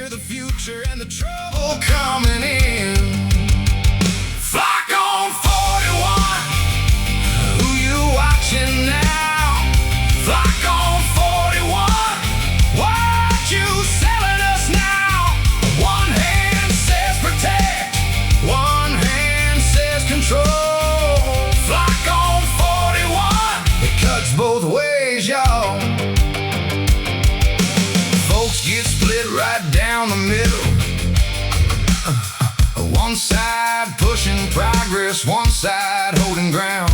The future and the trouble coming in. Flock on 41. Who you watching now? Flock on 41. What you selling us now? One hand says protect, one hand says control. Flock on 41. It cuts both ways, y'all. Folks get split right down the middle. One side pushing progress, one side holding ground.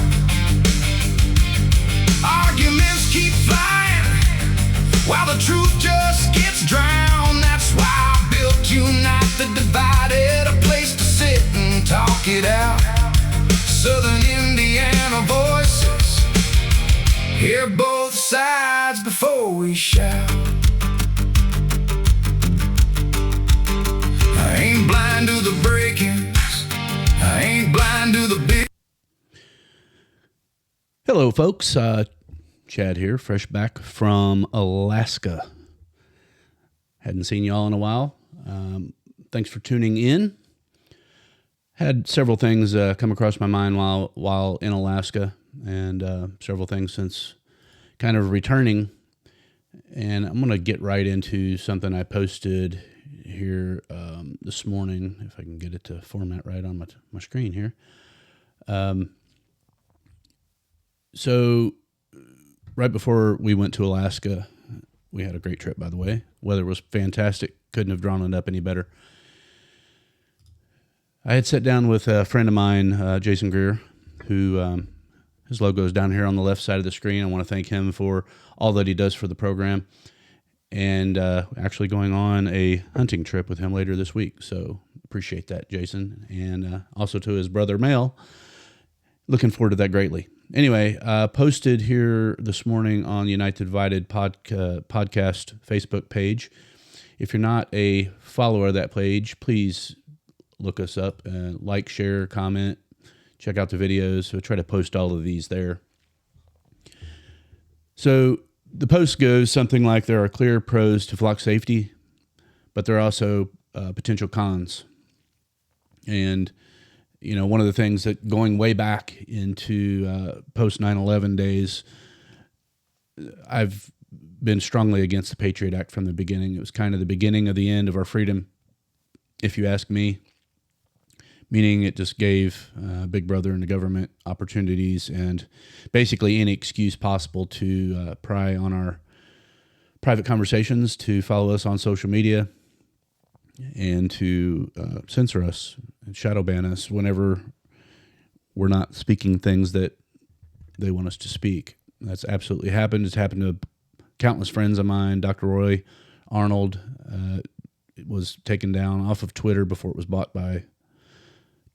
Arguments keep flying while the truth just gets drowned. That's why I built Unite the Divided, a place to sit and talk it out. Southern Indiana voices, hear both sides before we shout. I ain't blind to the break-ins, I ain't blind to the big. Hello, folks. Chad here, fresh back from Alaska. Hadn't seen y'all in a while. Thanks for tuning in. Had several things come across my mind while in Alaska, and several things since kind of returning. And I'm going to get right into something I posted here this morning, if I can get it to format right on my screen here. So right before we went to Alaska, we had a great trip, by the way. Weather was fantastic. Couldn't have drawn it up any better. I had sat down with a friend of mine, Jason Greer, who his logo is down here on the left side of the screen. I want to thank him for all that he does for the program. And actually going on a hunting trip with him later this week. So appreciate that, Jason. And also to his brother, Mel. Looking forward to that greatly. Anyway, posted here this morning on the Unite the Divided podcast Facebook page. If you're not a follower of that page, please look us up. Like, share, comment, check out the videos. So try to post all of these there. So the post goes something like, there are clear pros to flock safety, but there are also potential cons. And, you know, one of the things that going way back into post 9/11 days, I've been strongly against the Patriot Act from the beginning. It was kind of the beginning of the end of our freedom, if you ask me. Meaning it just gave Big Brother and the government opportunities and basically any excuse possible to pry on our private conversations, to follow us on social media, and to censor us and shadow ban us whenever we're not speaking things that they want us to speak. That's absolutely happened. It's happened to countless friends of mine. Dr. Roy Arnold was taken down off of Twitter before it was bought by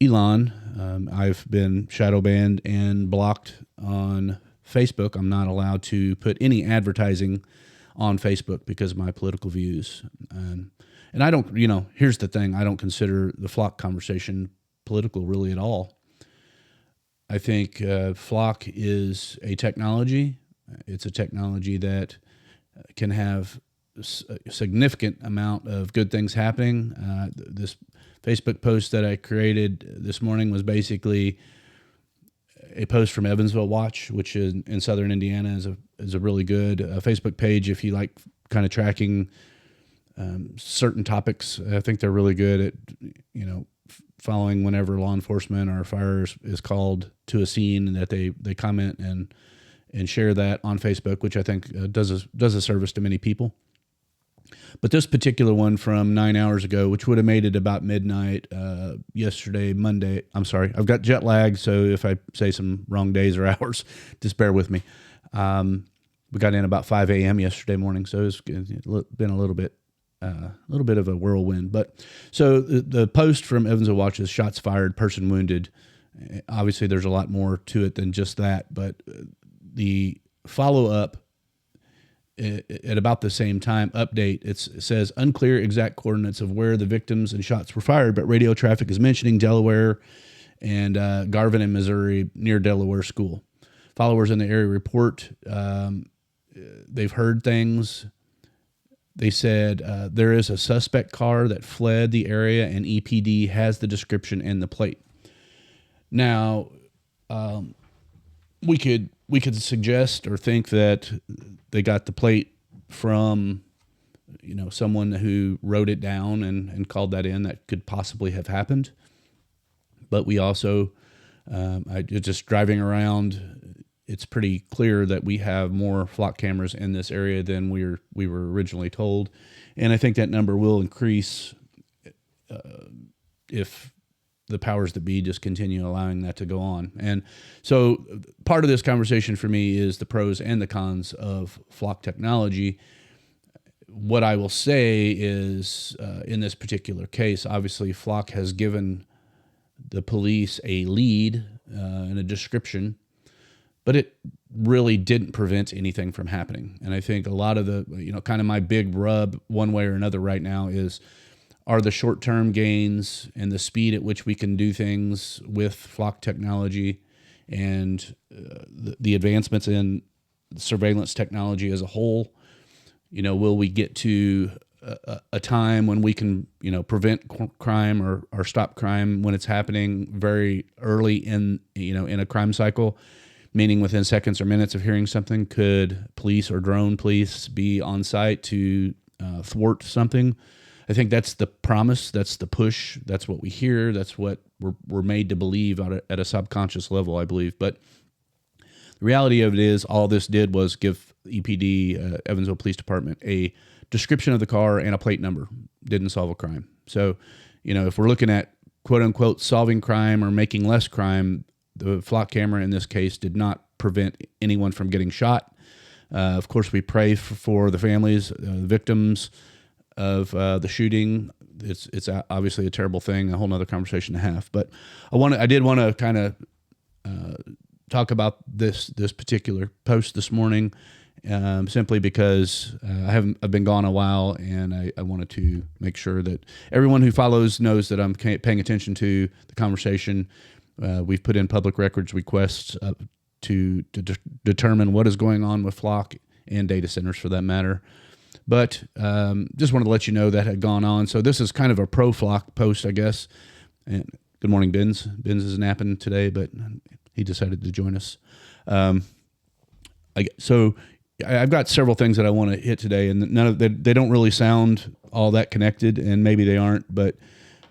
Elon. I've been shadow banned and blocked on Facebook. I'm not allowed to put any advertising on Facebook because of my political views. And I don't, here's the thing. I don't consider the flock conversation political really at all. I think flock is a technology. It's a technology that can have a significant amount of good things happening. This Facebook post that I created this morning was basically a post from Evansville Watch, which is in Southern Indiana, is a really good Facebook page if you like kind of tracking certain topics. I think they're really good at following whenever law enforcement or fire is called to a scene, and that they comment and share that on Facebook, which I think does a service to many people. But this particular one from 9 hours ago, which would have made it about midnight yesterday, Monday. I'm sorry, I've got jet lag, so if I say some wrong days or hours, just bear with me. We got in about 5 a.m. yesterday morning, so it's been a little bit of a whirlwind. But so the post from Evansville Watch is shots fired, person wounded. Obviously, there's a lot more to it than just that, but the follow-up at about the same time update, it says unclear exact coordinates of where the victims and shots were fired, but radio traffic is mentioning Delaware and Garvin in Missouri near Delaware School. Followers in the area report they've heard things They said there is a suspect car that fled the area, and EPD has the description and the plate. Now, we could suggest or think that they got the plate from someone who wrote it down and called that in. That could possibly have happened. But we also, just driving around, it's pretty clear that we have more flock cameras in this area than we were originally told. And I think that number will increase if the powers that be just continue allowing that to go on. And so part of this conversation for me is the pros and the cons of flock technology. What I will say is, in this particular case, obviously flock has given the police a lead and a description, but it really didn't prevent anything from happening. And I think a lot of the, kind of my big rub one way or another right now are the short-term gains and the speed at which we can do things with flock technology and the advancements in surveillance technology as a whole. Will we get to a time when we can, prevent crime or stop crime when it's happening very early in a crime cycle, meaning within seconds or minutes of hearing something? Could police or drone police be on site to thwart something? I think that's the promise, that's the push, that's what we hear, that's what we're made to believe at a subconscious level, I believe. But the reality of it is, all this did was give EPD, Evansville Police Department, a description of the car and a plate number. Didn't solve a crime. So, if we're looking at quote unquote solving crime or making less crime, the flock camera in this case did not prevent anyone from getting shot. Of course, we pray for the families, the victims of the shooting. It's obviously a terrible thing, a whole nother conversation to have. But I did want to kind of talk about this particular post this morning, simply because I've been gone a while, and I wanted to make sure that everyone who follows knows that I'm paying attention to the conversation. We've put in public records requests to determine what is going on with flock and data centers, for that matter. But just wanted to let you know that had gone on. So this is kind of a pro-flock post, I guess. And good morning, Benz. Benz is napping today, but he decided to join us. So I've got several things that I want to hit today, and none of they don't really sound all that connected, and maybe they aren't. But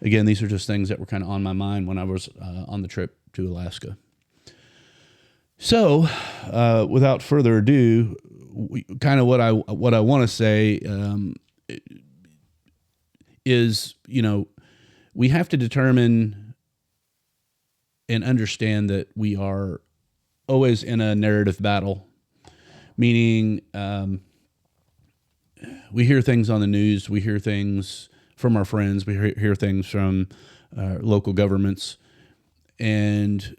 again, these are just things that were kind of on my mind when I was on the trip to Alaska. So, without further ado, kind of what I want to say is, we have to determine and understand that we are always in a narrative battle, meaning we hear things on the news, we hear things from our friends, we hear things from local governments, and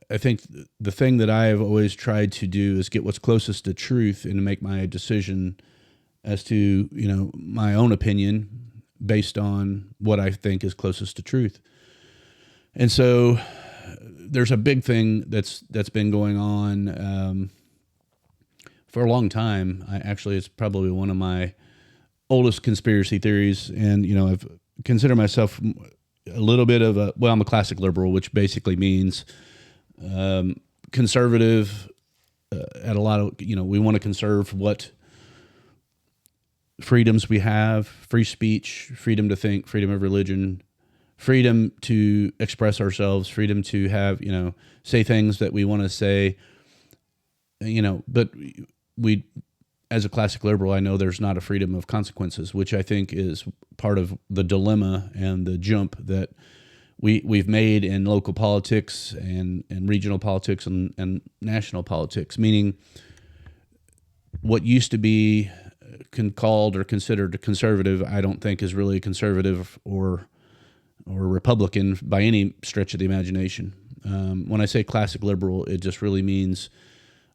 I think the thing that I have always tried to do is get what's closest to truth and to make my decision as to, my own opinion based on what I think is closest to truth. And so there's a big thing that's been going on for a long time. It's probably one of my oldest conspiracy theories. And, I've considered myself a little bit of I'm a classic liberal, which basically means conservative at a lot of, we want to conserve what freedoms we have: free speech, freedom to think, freedom of religion, freedom to express ourselves, freedom to have, say things that we want to say, but we, as a classic liberal, I know there's not a freedom of consequences, which I think is part of the dilemma and the jump that we've made in local politics and regional politics and national politics, meaning what used to be called or considered conservative, I don't think is really conservative or Republican by any stretch of the imagination. When I say classic liberal, it just really means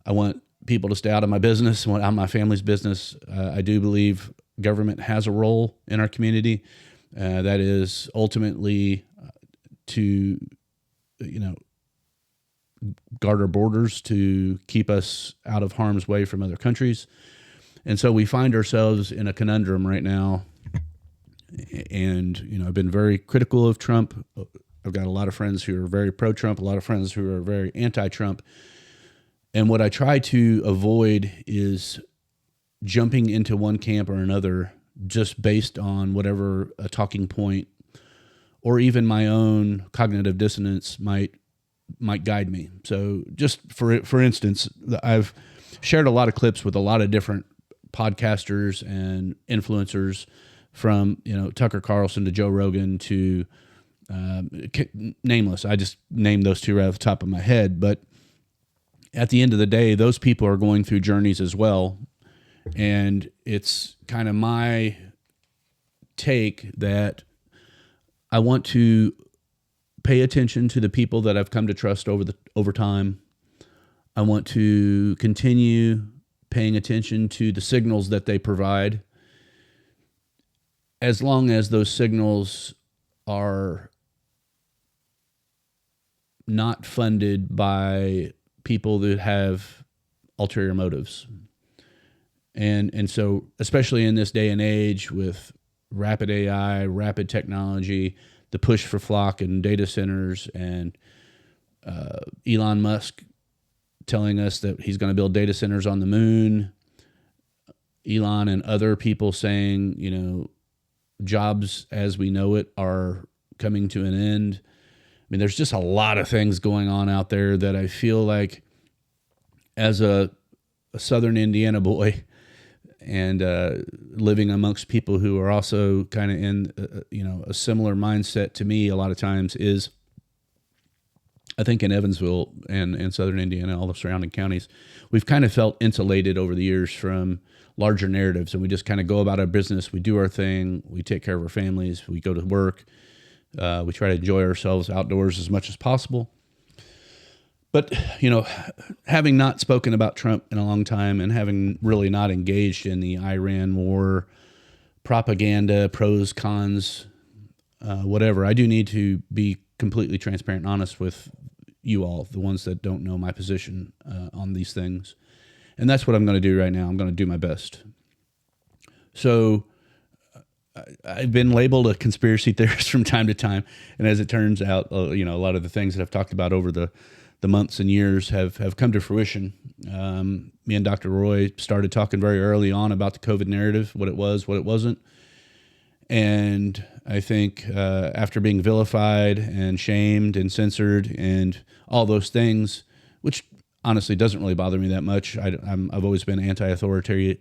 I want people to stay out of my business, out of my family's business. I do believe government has a role in our community. That is ultimately to, guard our borders, to keep us out of harm's way from other countries. And so we find ourselves in a conundrum right now. And, I've been very critical of Trump. I've got a lot of friends who are very pro-Trump, a lot of friends who are very anti-Trump. And what I try to avoid is jumping into one camp or another just based on whatever a talking point or even my own cognitive dissonance might guide me. So just for instance, I've shared a lot of clips with a lot of different podcasters and influencers, from Tucker Carlson to Joe Rogan to nameless. I just named those two right off the top of my head. But at the end of the day, those people are going through journeys as well. And it's kind of my take that I want to pay attention to the people that I've come to trust over time. I want to continue paying attention to the signals that they provide, as long as those signals are not funded by people that have ulterior motives. And so, especially in this day and age with rapid AI, rapid technology, the push for flock and data centers, and Elon Musk telling us that he's going to build data centers on the moon, Elon and other people saying, jobs as we know it are coming to an end. I mean, there's just a lot of things going on out there that I feel like, as a Southern Indiana boy and living amongst people who are also kind of in a similar mindset to me, a lot of times is, I think in Evansville and Southern Indiana, all the surrounding counties, we've kind of felt insulated over the years from larger narratives, and we just kind of go about our business. We do our thing. We take care of our families. We go to work. We try to enjoy ourselves outdoors as much as possible. But, having not spoken about Trump in a long time and having really not engaged in the Iran war propaganda, pros, cons, whatever, I do need to be completely transparent and honest with you all, the ones that don't know my position on these things. And that's what I'm going to do right now. I'm going to do my best. So I've been labeled a conspiracy theorist from time to time. And as it turns out, a lot of the things that I've talked about over the months and years have come to fruition. Me and Dr. Roy started talking very early on about the COVID narrative, what it was, what it wasn't. And I think after being vilified and shamed and censored and all those things, which honestly doesn't really bother me that much. I've always been anti-authority.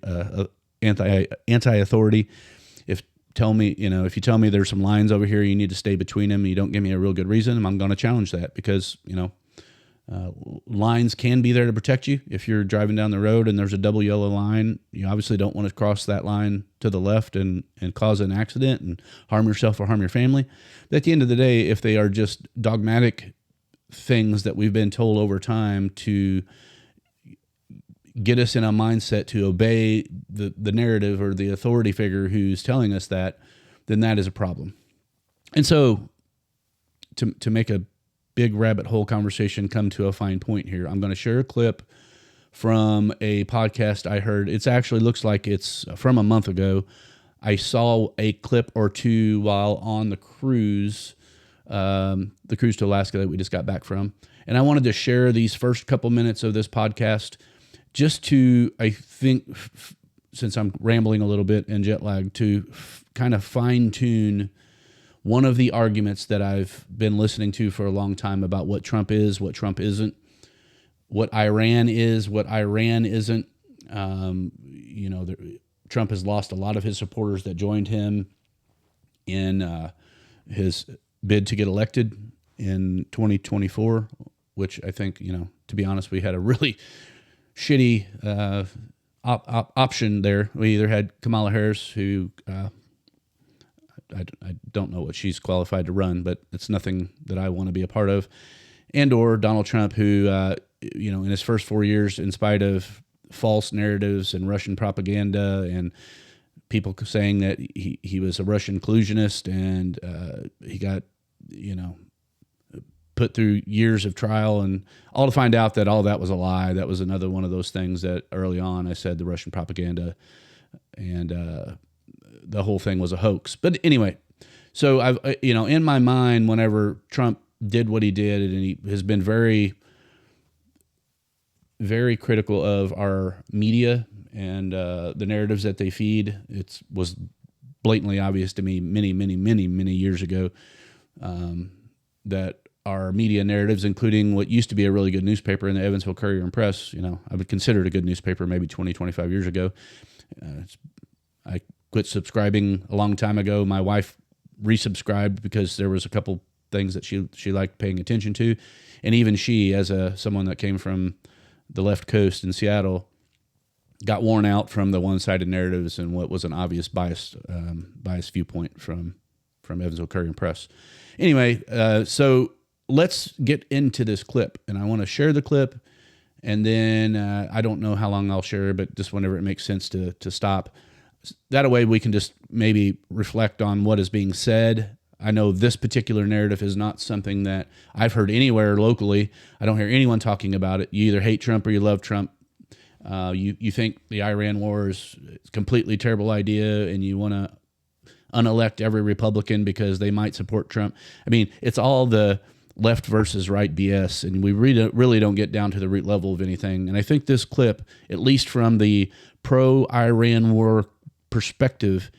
If you tell me there's some lines over here, you need to stay between them, and you don't give me a real good reason, I'm going to challenge that, because lines can be there to protect you. If you're driving down the road and there's a double yellow line, you obviously don't want to cross that line to the left and cause an accident and harm yourself or harm your family. But at the end of the day, if they are just dogmatic things that we've been told over time to get us in a mindset to obey the narrative or the authority figure who's telling us that, then that is a problem. And so to make a big rabbit hole conversation come to a fine point here, I'm going to share a clip from a podcast I heard. It actually looks like it's from a month ago. I saw a clip or two while on the cruise to Alaska that we just got back from. And I wanted to share these first couple minutes of this podcast just to, I think, since I'm rambling a little bit and jet lag, to kind of fine tune one of the arguments that I've been listening to for a long time about what Trump is, what Trump isn't, what Iran is, what Iran isn't. Trump has lost a lot of his supporters that joined him in his bid to get elected in 2024, which I think, to be honest, we had a really shitty option there. We either had Kamala Harris, who I don't know what she's qualified to run, but it's nothing that I want to be a part of, and or Donald Trump, who in his first 4 years, in spite of false narratives and Russian propaganda and people saying that he was a Russian collusionist, and he got put through years of trial and all to find out that all that was a lie. That was another one of those things that early on I said the Russian propaganda and the whole thing was a hoax. But anyway, so I've, in my mind, whenever Trump did what he did, and he has been very, very critical of our media and the narratives that they feed. It was blatantly obvious to me many years ago that our media narratives, including what used to be a really good newspaper in the Evansville Courier and Press, I would consider it a good newspaper maybe 20, 25 years ago. I quit subscribing a long time ago. My wife resubscribed because there was a couple things that she liked paying attention to. And even she, as someone that came from the left coast in Seattle, got worn out from the one-sided narratives and what was an obvious biased viewpoint from Evansville Courier and Press. Anyway, so let's get into this clip, and I want to share the clip, and then I don't know how long I'll share, but just whenever it makes sense to stop. That way we can just maybe reflect on what is being said. I know this particular narrative is not something that I've heard anywhere locally. I don't hear anyone talking about it. You either hate Trump or you love Trump. You think the Iran war is a completely terrible idea and you want to unelect every Republican because they might support Trump. I mean, it's all the left versus right BS, and we really don't get down to the root level of anything. And I think this clip, at least from the pro-Iran war perspective,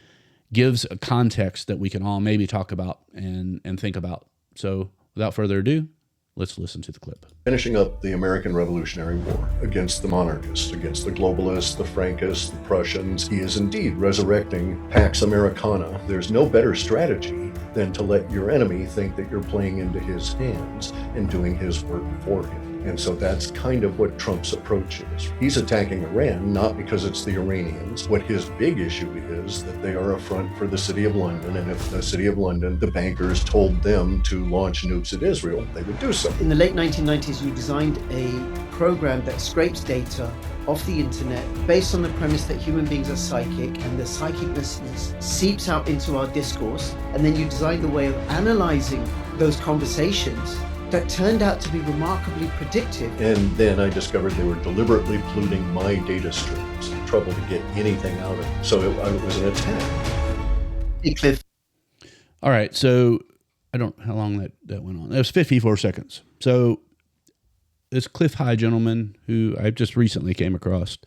gives a context that we can all maybe talk about and think about. So without further ado, let's listen to the clip. Finishing up the American Revolutionary War against the monarchists, against the globalists, the Frankists, the Prussians. He is indeed resurrecting Pax Americana. There's no better strategy than to let your enemy think that you're playing into his hands and doing his work for him. And so that's kind of what Trump's approach is. He's attacking Iran, not because it's the Iranians. What his big issue is that they are a front for the City of London, and if the City of London, the bankers told them to launch nukes at Israel, they would do so. In the late 1990s, you designed a program that scrapes data off the internet based on the premise that human beings are psychic, and the psychicness seeps out into our discourse. And then you designed a way of analyzing those conversations that turned out to be remarkably predictive. And then I discovered they were deliberately polluting my data streams, trouble to get anything out of it. So it was an attack. Hey, Cliff. All right, so I don't know how long that went on. It was 54 seconds. So this Cliff High gentleman, who I just recently came across,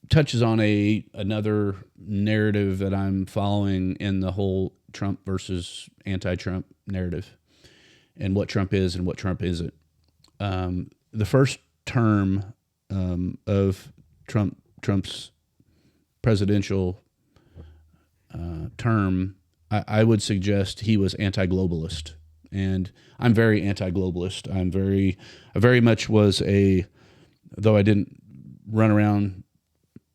touches on another narrative that I'm following in the whole Trump versus anti-Trump narrative, and what Trump is and what Trump isn't. The first term of Trump's presidential term, I would suggest he was anti-globalist, and I'm very anti-globalist. I very much was though I didn't run around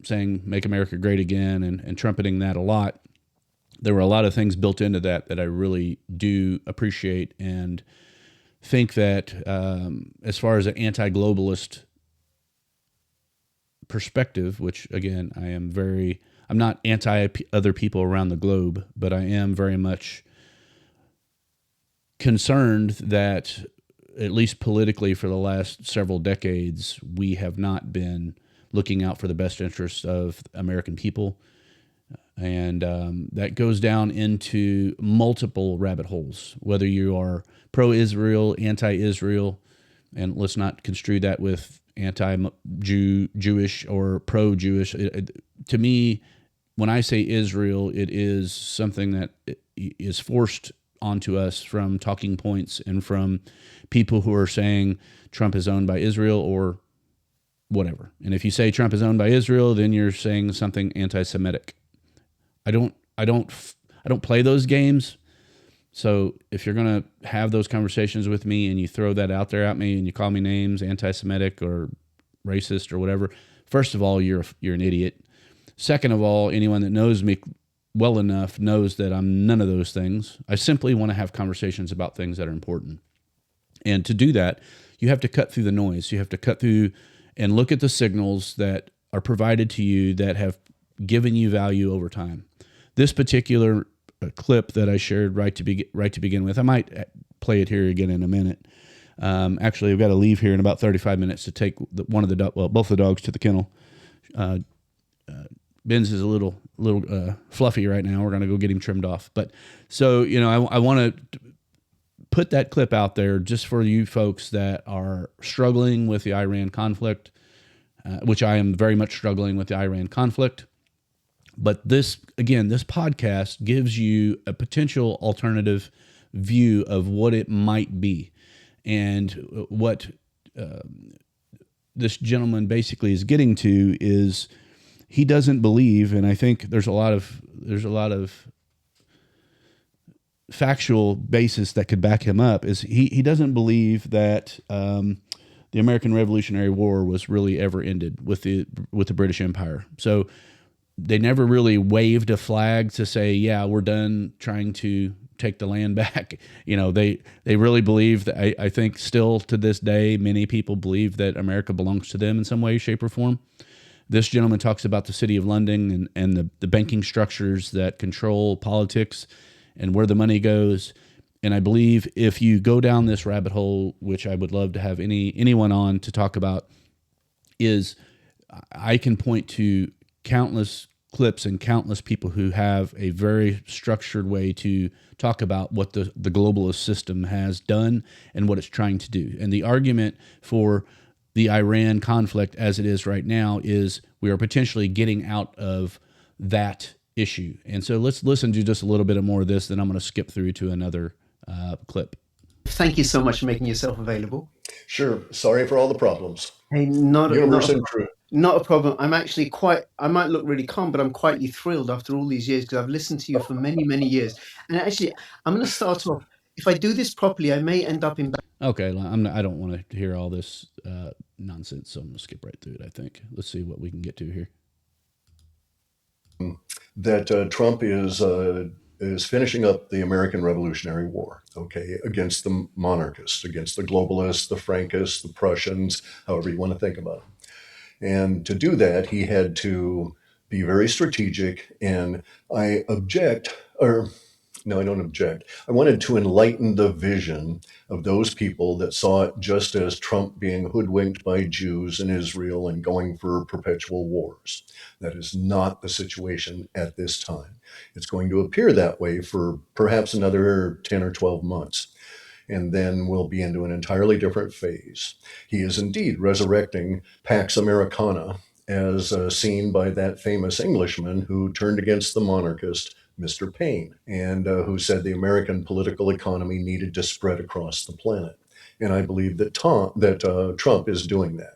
saying "Make America Great Again" and trumpeting that a lot. There were a lot of things built into that I really do appreciate, and think that as far as an anti-globalist perspective, which again, I'm not anti other people around the globe, but I am very much concerned that, at least politically, for the last several decades, we have not been looking out for the best interests of American people. And that goes down into multiple rabbit holes, whether you are pro-Israel, anti-Israel, and let's not construe that with anti-Jewish or pro-Jewish. To me, when I say Israel, it is something that is forced onto us from talking points and from people who are saying Trump is owned by Israel or whatever. And if you say Trump is owned by Israel, then you're saying something anti-Semitic. I don't play those games. So if you're going to have those conversations with me and you throw that out there at me and you call me names, anti-Semitic or racist or whatever, first of all, you're an idiot. Second of all, anyone that knows me well enough knows that I'm none of those things. I simply want to have conversations about things that are important. And to do that, you have to cut through the noise. You have to cut through and look at the signals that are provided to you that have given you value over time. This particular a clip that I shared right to begin with. I might play it here again in a minute. Actually, I've got to leave here in about 35 minutes to take both the dogs to the kennel. Ben's is a little fluffy right now. We're going to go get him trimmed off. But so, I want to put that clip out there just for you folks that are struggling with the Iran conflict, which I am very much struggling with the Iran conflict. But this podcast gives you a potential alternative view of what it might be. And what this gentleman basically is getting to is he doesn't believe, and I think there's a lot of factual basis that could back him up, is he doesn't believe that the American Revolutionary War was really ever ended with the British Empire. So they never really waved a flag to say, yeah, we're done trying to take the land back. They really believe that, I think still to this day, many people believe that America belongs to them in some way, shape, or form. This gentleman talks about the City of London and the banking structures that control politics and where the money goes. And I believe if you go down this rabbit hole, which I would love to have anyone on to talk about, is I can point to countless clips and countless people who have a very structured way to talk about what the globalist system has done and what it's trying to do. And the argument for the Iran conflict as it is right now is we are potentially getting out of that issue. And so let's listen to just a little bit more of this, then I'm going to skip through to another clip. Thank you so much for making yourself available. Sure. Sorry for all the problems. Hey, not a problem. I'm actually I might look really calm, but I'm quietly thrilled after all these years because I've listened to you for many, many years. And actually, I'm going to start off. If I do this properly, I may end up in... Okay, I don't want to hear all this nonsense, so I'm going to skip right through it, I think. Let's see what we can get to here. That Trump is finishing up the American Revolutionary War, okay, against the monarchists, against the globalists, the Frankists, the Prussians, however you want to think about it. And to do that, he had to be very strategic, and I don't object. I wanted to enlighten the vision of those people that saw it just as Trump being hoodwinked by Jews in Israel and going for perpetual wars. That is not the situation at this time. It's going to appear that way for perhaps another 10 or 12 months. And then we'll be into an entirely different phase. He is indeed resurrecting Pax Americana, as seen by that famous Englishman who turned against the monarchist, Mr. Paine, and who said the American political economy needed to spread across the planet. And I believe that Trump is doing that.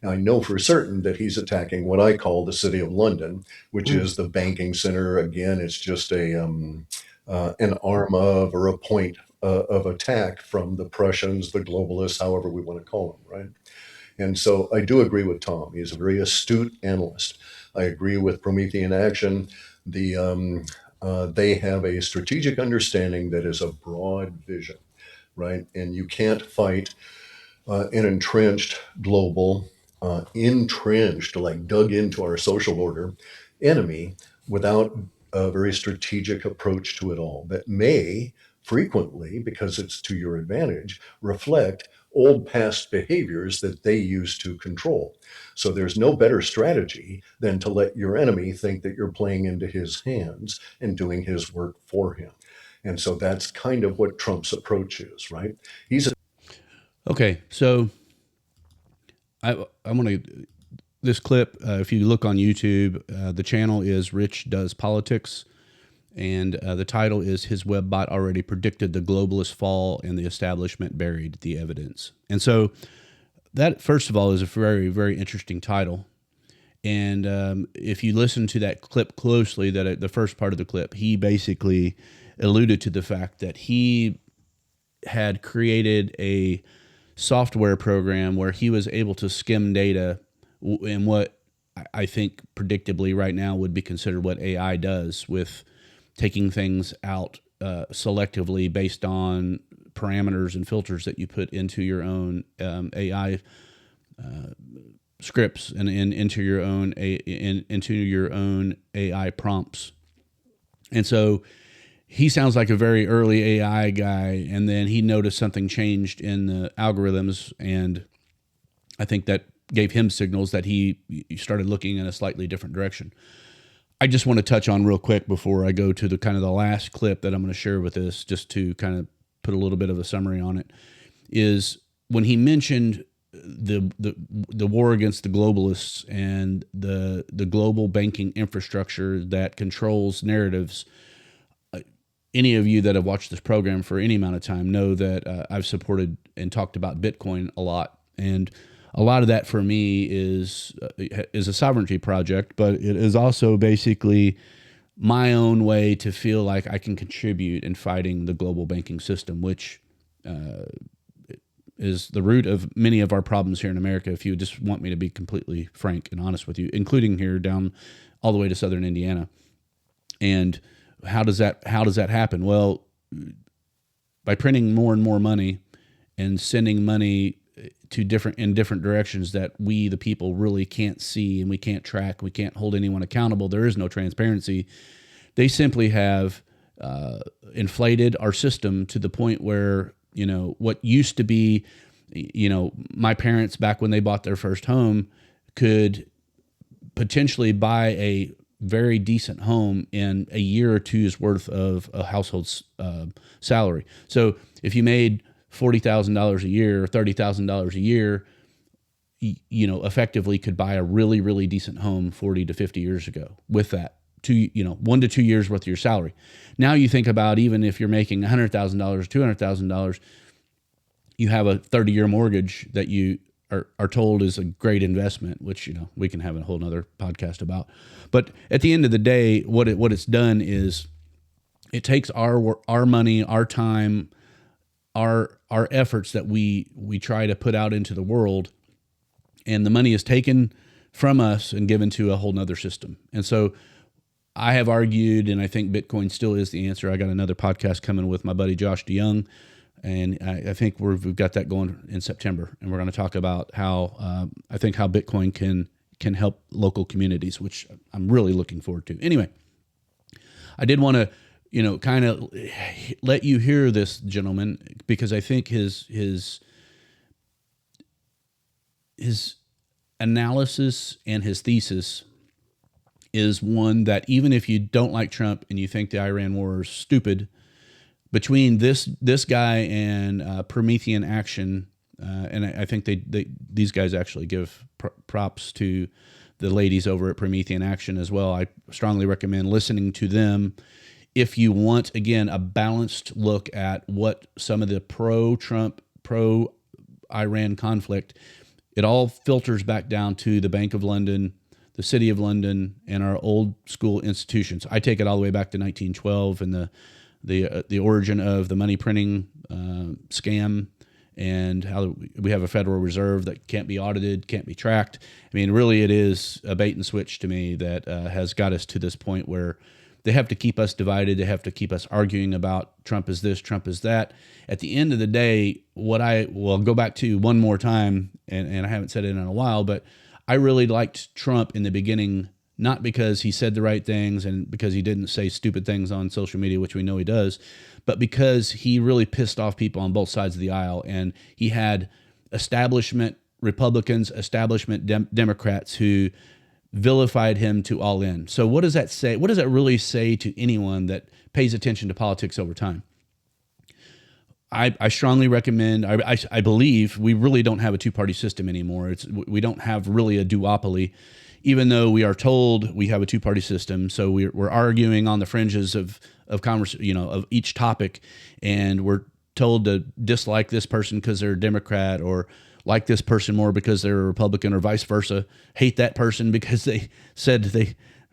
I know for certain that he's attacking what I call the City of London, which is the banking center. Again, it's just an arm of or a point of attack from the Prussians, the globalists, however we want to call them, right? And so I do agree with Tom. He's a very astute analyst. I agree with Promethean Action. They have a strategic understanding that is a broad vision, right? And you can't fight an entrenched global, dug into our social order enemy without a very strategic approach to it all that may frequently, because it's to your advantage, reflect old past behaviors that they used to control. So there's no better strategy than to let your enemy think that you're playing into his hands and doing his work for him. And so that's kind of what Trump's approach is, right? Okay, so I'm going to, this clip, if you look on YouTube, the channel is Rich Does Politics, and the title is His Web Bot Already Predicted the Globalist Fall and the Establishment Buried the Evidence. And so that, first of all, is a very, very interesting title. And if you listen to that clip closely, the first part of the clip, he basically alluded to the fact that he had created a software program where he was able to skim data in what I think predictably right now would be considered what AI does, with taking things out selectively based on parameters and filters that you put into your own AI scripts and into your own AI prompts. And so he sounds like a very early AI guy, and then he noticed something changed in the algorithms, and I think that gave him signals that he started looking in a slightly different direction. I just want to touch on real quick before I go to the kind of the last clip that I'm going to share with this, just to kind of put a little bit of a summary on it, is when he mentioned the war against the globalists and the global banking infrastructure that controls narratives. Any of you that have watched this program for any amount of time know that I've supported and talked about Bitcoin a lot, and a lot of that for me is a sovereignty project, but it is also basically my own way to feel like I can contribute in fighting the global banking system, which is the root of many of our problems here in America, if you just want me to be completely frank and honest with you, including here down all the way to southern Indiana. And how does that happen? Well, by printing more and more money and sending money to different directions that we, the people, really can't see and we can't track, we can't hold anyone accountable. There is no transparency. They simply have inflated our system to the point where, what used to be, my parents back when they bought their first home could potentially buy a very decent home in a year or two's worth of a household's salary. So if you made $40,000 a year or $30,000 a year, effectively could buy a really, really decent home 40 to 50 years ago with that. 1 to 2 years worth of your salary. Now you think about, even if you're making $100,000, $200,000, you have a 30-year mortgage that you are told is a great investment, which, we can have a whole nother podcast about. But at the end of the day, what it's done is it takes our money, our time, our efforts that we try to put out into the world, and the money is taken from us and given to a whole nother system. And so I have argued, and I think Bitcoin still is the answer. I got another podcast coming with my buddy Josh DeYoung, and I think we've got that going in September, and we're going to talk about how I think how Bitcoin can help local communities, which I'm really looking forward to. Anyway, I did want to kind of let you hear this gentleman, because I think his analysis and his thesis is one that, even if you don't like Trump and you think the Iran war is stupid, between this guy and Promethean Action, and I think these guys actually give props to the ladies over at Promethean Action as well. I strongly recommend listening to them if you want, again, a balanced look at what some of the pro-Trump, pro-Iran conflict, it all filters back down to the Bank of London, the City of London, and our old school institutions. I take it all the way back to 1912 and the origin of the money printing scam, and how we have a Federal Reserve that can't be audited, can't be tracked. I mean, really, it is a bait and switch to me that has got us to this point where they have to keep us divided. They have to keep us arguing about Trump is this, Trump is that. At the end of the day, what I will go back to one more time, and I haven't said it in a while, but I really liked Trump in the beginning, not because he said the right things and because he didn't say stupid things on social media, which we know he does, but because he really pissed off people on both sides of the aisle. And he had establishment Republicans, establishment Democrats who vilified him to all in. So what does that say? What does that really say to anyone that pays attention to politics over time? I strongly recommend, I believe we really don't have a two-party system anymore. We don't have really a duopoly, even though we are told we have a two-party system. So we're arguing on the fringes of converse, of each topic, and we're told to dislike this person because they're a Democrat, or like this person more because they're a Republican, or vice versa. Hate that person because they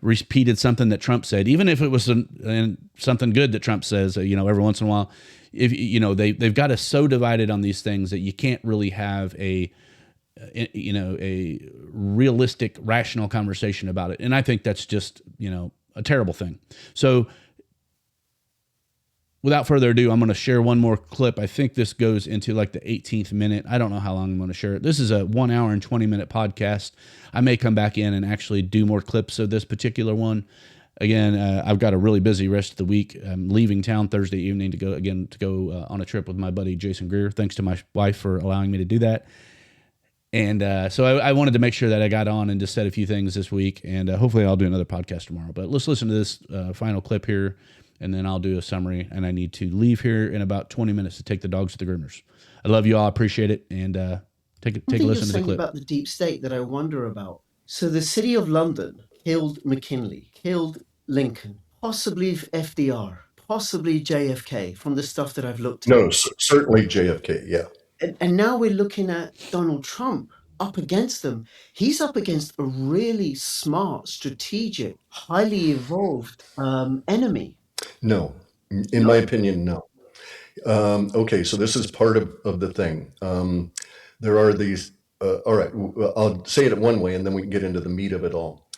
repeated something that Trump said, even if it was something good that Trump says, every once in a while. If they've got us so divided on these things that you can't really have a realistic, rational conversation about it. And I think that's just, a terrible thing. So without further ado, I'm going to share one more clip. I think this goes into like the 18th minute. I don't know how long I'm going to share it. This is a 1 hour and 20 minute podcast. I may come back in and actually do more clips of this particular one. again, I've got a really busy rest of the week. I'm leaving town Thursday evening to go on a trip with my buddy Jason Greer. Thanks to my wife for allowing me to do that. And so I wanted to make sure that I got on and just said a few things this week, and hopefully I'll do another podcast tomorrow. But let's listen to this final clip here, and then I'll do a summary. And I need to leave here in about 20 minutes to take the dogs to the groomers. I love you all. I appreciate it. And take a listen to the clip. About the deep state that I wonder about. So the city of London killed McKinley, killed Lincoln, possibly FDR, possibly JFK from the stuff that I've looked at. No, certainly JFK, yeah. And now we're looking at Donald Trump up against them. He's up against a really smart, strategic, highly evolved enemy. No, in my opinion, no. Okay, so this is part of the thing. There are these, all right, I'll say it one way and then we can get into the meat of it all.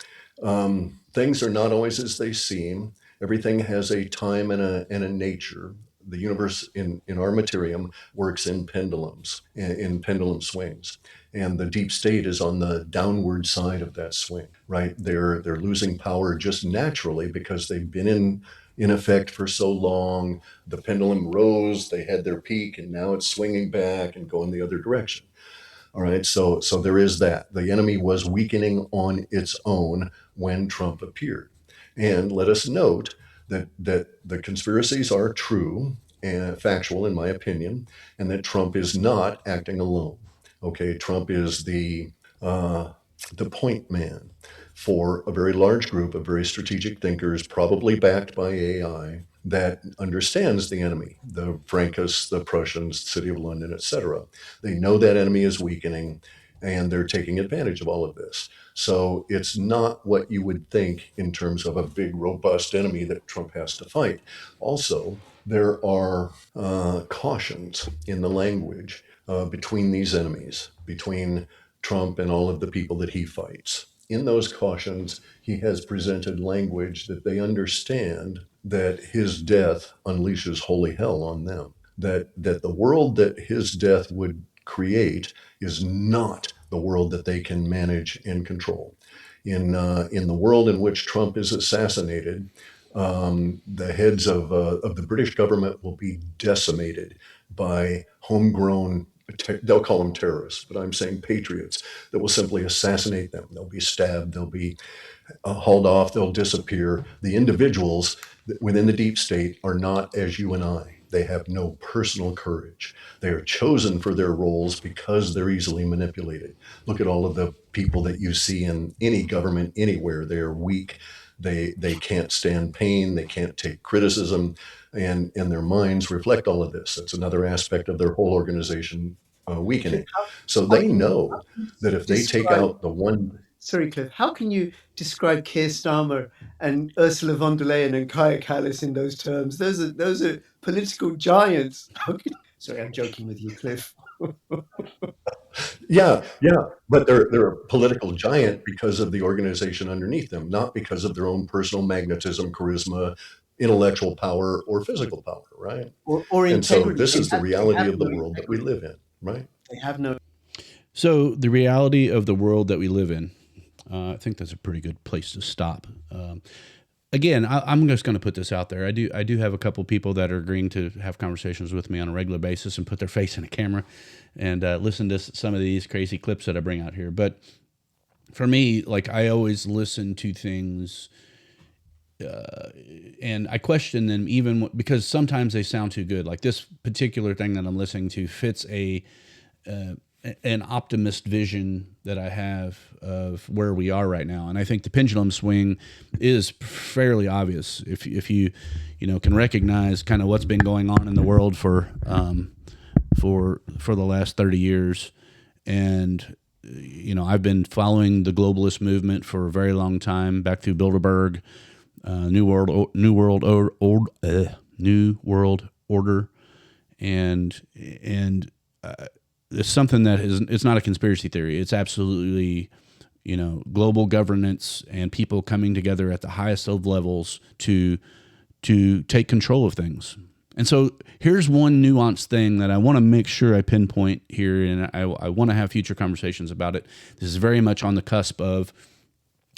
Things are not always as they seem. Everything has a time and a nature. The universe in our materium works in pendulums, in pendulum swings. And the deep state is on the downward side of that swing, right? They're losing power just naturally because they've been in effect for so long. The pendulum rose, they had their peak, and now it's swinging back and going the other direction. All right, so there is that. The enemy was weakening on its own when Trump appeared. And let us note that the conspiracies are true and factual, in my opinion, and that Trump is not acting alone. Okay, Trump is the point man for a very large group of very strategic thinkers, probably backed by AI, that understands the enemy, the Frankists, the Prussians, the City of London, etc. They know that enemy is weakening, and they're taking advantage of all of this. So it's not what you would think in terms of a big, robust enemy that Trump has to fight. Also, there are cautions in the language between these enemies, between Trump and all of the people that he fights. In those cautions, he has presented language that they understand that his death unleashes holy hell on them, that the world that his death would create is not the world that they can manage and control. In the world in which Trump is assassinated, the heads of the British government will be decimated by homegrown, they'll call them terrorists, but I'm saying patriots that will simply assassinate them. They'll be stabbed, they'll be hauled off, they'll disappear. The individuals within the deep state are not as you and I. They have no personal courage. They are chosen for their roles because they're easily manipulated. Look at all of the people that you see in any government anywhere. They are weak. They can't stand pain. They can't take criticism. And their minds reflect all of this. That's another aspect of their whole organization weakening. So they know that if they take out the one... Sorry, Cliff. How can you describe Keir Starmer and Ursula von der Leyen and Kaja Kallas in those terms? Those are political giants. Sorry, I'm joking with you, Cliff. Yeah, but they're a political giant because of the organization underneath them, not because of their own personal magnetism, charisma, intellectual power, or physical power, right? Or and so integrity. this is the reality of the world that we live in, right? They have no. So the reality of the world that we live in. I think that's a pretty good place to stop. Again, I'm just going to put this out there. I do have a couple people that are agreeing to have conversations with me on a regular basis and put their face in a camera and listen to some of these crazy clips that I bring out here. But for me, like, I always listen to things and I question them even because sometimes they sound too good. Like this particular thing that I'm listening to fits an optimist vision that I have of where we are right now. And I think the pendulum swing is fairly obvious. If you can recognize kind of what's been going on in the world for the last 30 years. And, I've been following the globalist movement for a very long time, back through Bilderberg, New World Order. And it's something that it's not a conspiracy theory. It's absolutely, global governance and people coming together at the highest of levels to take control of things. And so here's one nuanced thing that I want to make sure I pinpoint here, and I want to have future conversations about it. This is very much on the cusp of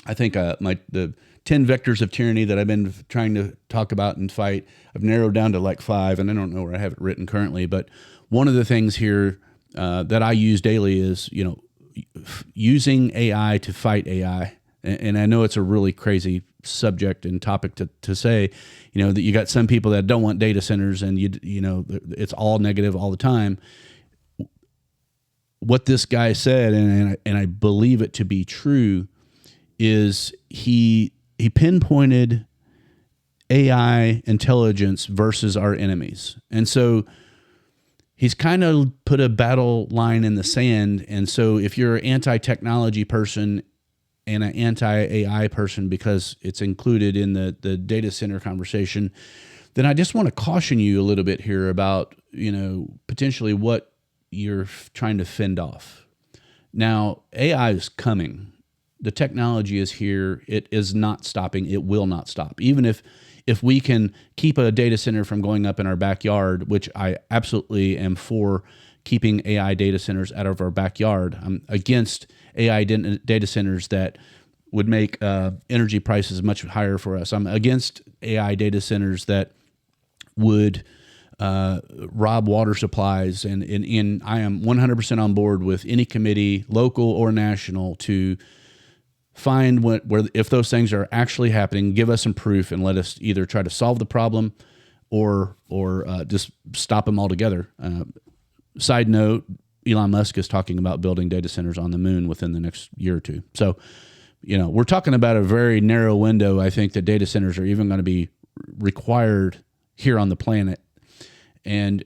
I think the 10 vectors of tyranny that I've been trying to talk about and fight, I've narrowed down to like 5, and I don't know where I have it written currently. But one of the things here that I use daily is, using AI to fight AI. And I know it's a really crazy subject and topic to say, that you got some people that don't want data centers, and it's all negative all the time. What this guy said, and I believe it to be true, is he pinpointed AI intelligence versus our enemies. And so he's kind of put a battle line in the sand. And so if you're an anti-technology person and an anti-AI person, because it's included in the data center conversation, then I just want to caution you a little bit here about, potentially what you're trying to fend off. Now, AI is coming. The technology is here. It is not stopping. It will not stop. Even if we can keep a data center from going up in our backyard, which I absolutely am for keeping AI data centers out of our backyard. I'm against AI data centers that would make energy prices much higher for us. I'm against AI data centers that would rob water supplies. And I am 100% on board with any committee, local or national, to find where if those things are actually happening, give us some proof and let us either try to solve the problem or just stop them altogether. Side note, Elon Musk is talking about building data centers on the moon within the next year or two. So, we're talking about a very narrow window. I think that data centers are even going to be required here on the planet. And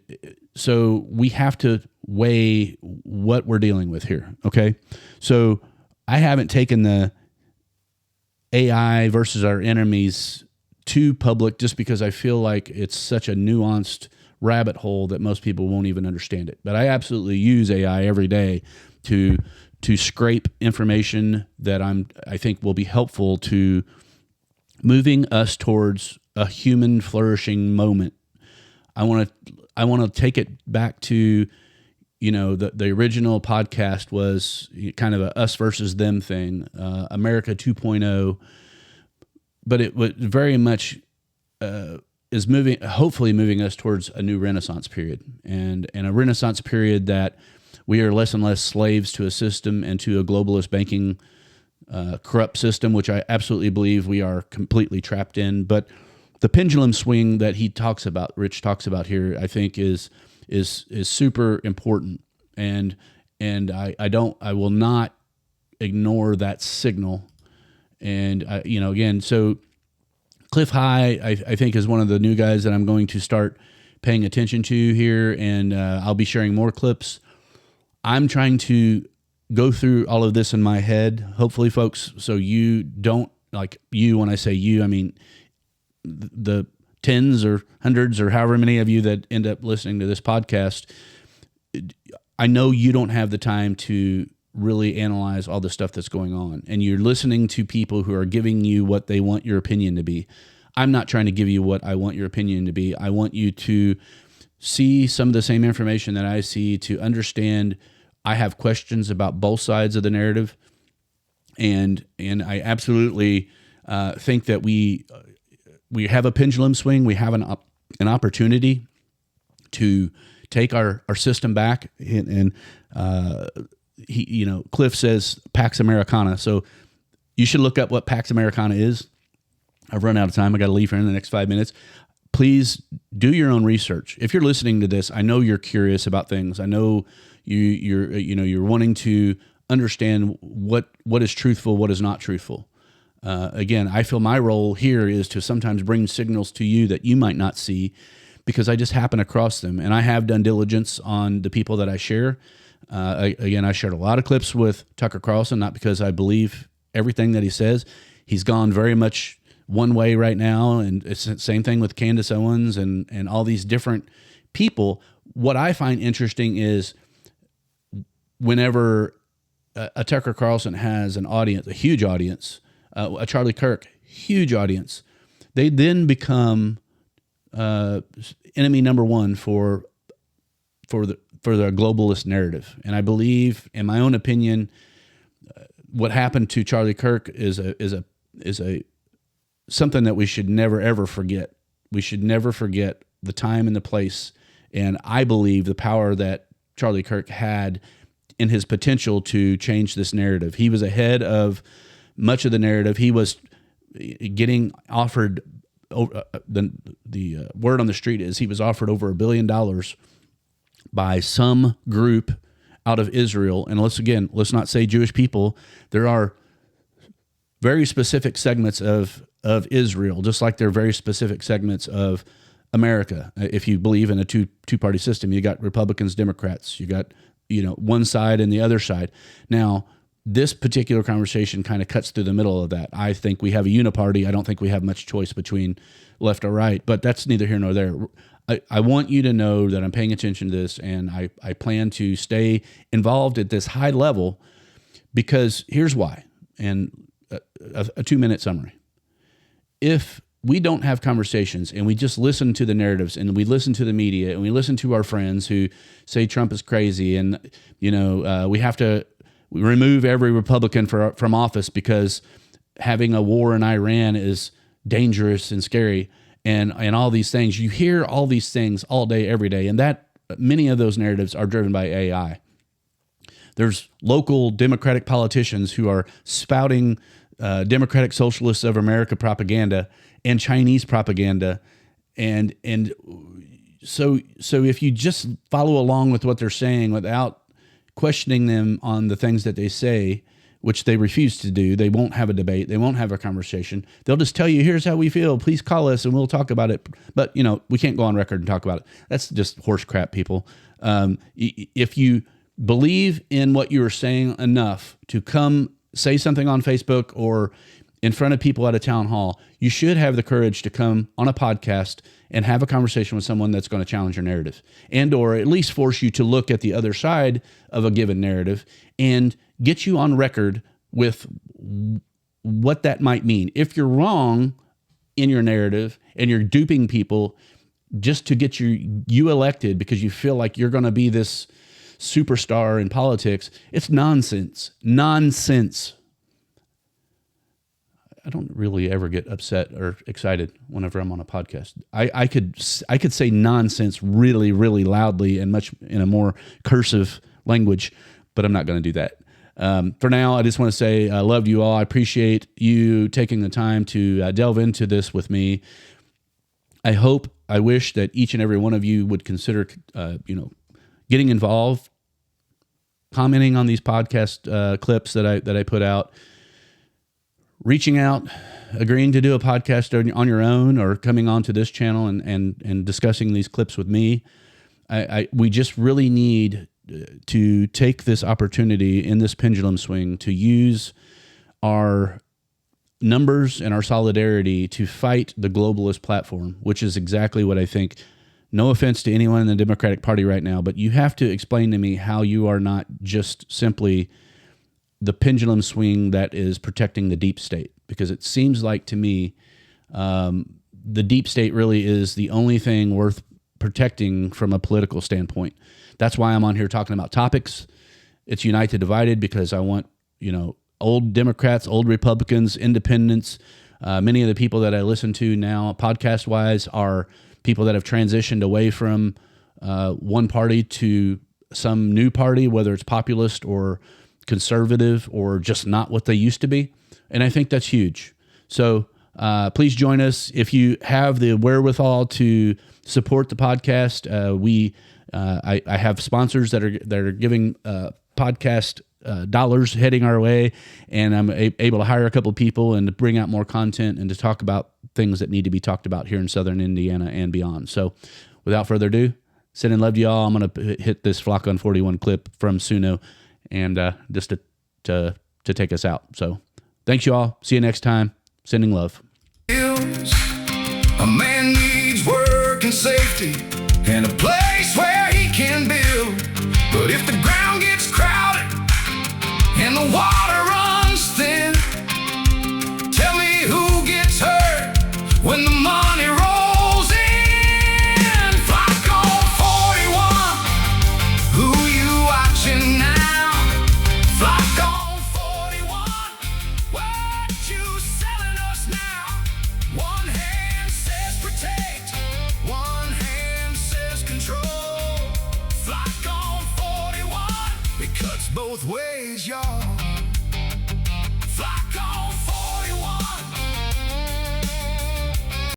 so we have to weigh what we're dealing with here. Okay. So I haven't taken the AI versus our enemies too public just because I feel like it's such a nuanced rabbit hole that most people won't even understand it. But I absolutely use AI every day to scrape information that I think will be helpful to moving us towards a human flourishing moment. I want to take it back to, the original podcast was kind of a us versus them thing, America 2.0, but it was very much is hopefully moving us towards a new Renaissance period, and a Renaissance period that we are less and less slaves to a system and to a globalist banking corrupt system, which I absolutely believe we are completely trapped in. But the pendulum swing that Rich talks about here, I think is super important, and I will not ignore that signal. And again, so Cliff High, I think, is one of the new guys that I'm going to start paying attention to here, and I'll be sharing more clips. I'm trying to go through all of this in my head, hopefully, folks, so you don't, like you, when I say you, I mean the tens or hundreds or however many of you that end up listening to this podcast. I know you don't have the time to really analyze all the stuff that's going on, and you're listening to people who are giving you what they want your opinion to be. I'm not trying to give you what I want your opinion to be. I want you to see some of the same information that I see, to understand I have questions about both sides of the narrative, and I absolutely think that we have a pendulum swing. We have an opportunity to take our system back. And Cliff says Pax Americana. So you should look up what Pax Americana is. I've run out of time. I got to leave here in the next 5 minutes. Please do your own research. If you're listening to this, I know you're curious about things. I know you're wanting to understand what is truthful, what is not truthful. Again, I feel my role here is to sometimes bring signals to you that you might not see, because I just happen across them. And I have done diligence on the people that I share. I shared a lot of clips with Tucker Carlson, not because I believe everything that he says. He's gone very much one way right now, and it's the same thing with Candace Owens and all these different people. What I find interesting is whenever a Tucker Carlson has an audience, a huge audience, a Charlie Kirk, huge audience, they then become enemy number one for the globalist narrative. And I believe, in my own opinion, what happened to Charlie Kirk is a something that we should never ever forget. We should never forget the time and the place, and I believe the power that Charlie Kirk had in his potential to change this narrative. He was ahead of much of the narrative. He was getting offered the word on the street is he was offered over $1 billion by some group out of Israel. And let's not say Jewish people. There are very specific segments of Israel, just like there are very specific segments of America. If you believe in a two-party system, you got Republicans, Democrats, you got one side and the other side. Now, this particular conversation kind of cuts through the middle of that. I think we have a uniparty. I don't think we have much choice between left or right, but that's neither here nor there. I want you to know that I'm paying attention to this, and I plan to stay involved at this high level, because here's why. And a 2-minute summary. If we don't have conversations and we just listen to the narratives and we listen to the media and we listen to our friends who say Trump is crazy and, we have to remove every Republican from office because having a war in Iran is dangerous and scary and all these things. You hear all these things all day, every day, and that many of those narratives are driven by AI. There's local Democratic politicians who are spouting Democratic Socialists of America propaganda and Chinese propaganda, and so if you just follow along with what they're saying without questioning them on the things that they say, which they refuse to do, they won't have a debate, they won't have a conversation. They'll just tell you, here's how we feel, please call us and we'll talk about it. But we can't go on record and talk about it. That's just horse crap, people. If you believe in what you are saying enough to come say something on Facebook or in front of people at a town hall, you should have the courage to come on a podcast and have a conversation with someone that's going to challenge your narrative and or at least force you to look at the other side of a given narrative and get you on record with what that might mean. If you're wrong in your narrative and you're duping people just to get you elected because you feel like you're going to be this superstar in politics, it's nonsense. Nonsense. I don't really ever get upset or excited whenever I'm on a podcast. I could say nonsense really, really loudly and much in a more cursive language, but I'm not going to do that. For now, I just want to say I love you all. I appreciate you taking the time to delve into this with me. I wish that each and every one of you would consider, getting involved, commenting on these podcast clips that I put out, reaching out, agreeing to do a podcast on your own, or coming onto this channel and discussing these clips with me. We just really need to take this opportunity in this pendulum swing to use our numbers and our solidarity to fight the globalist platform, which is exactly what I think. No offense to anyone in the Democratic Party right now, but you have to explain to me how you are not just simply the pendulum swing that is protecting the deep state, because it seems like to me the deep state really is the only thing worth protecting from a political standpoint. That's why I'm on here talking about topics. It's United Divided, because I want, old Democrats, old Republicans, independents. Many of the people that I listen to now, podcast-wise, are people that have transitioned away from one party to some new party, whether it's populist or conservative or just not what they used to be. And I think that's huge. So please join us. If you have the wherewithal to support the podcast, I have sponsors that are giving podcast dollars heading our way, and I'm able to hire a couple of people and to bring out more content and to talk about things that need to be talked about here in Southern Indiana and beyond. So without further ado, sending love to y'all. I'm going to hit this Flock on 41 clip from Suno and just to take us out. So thanks, y'all. See you next time. Sending love. A man needs work and safety and a place where he can build. But if the ground gets crowded and the water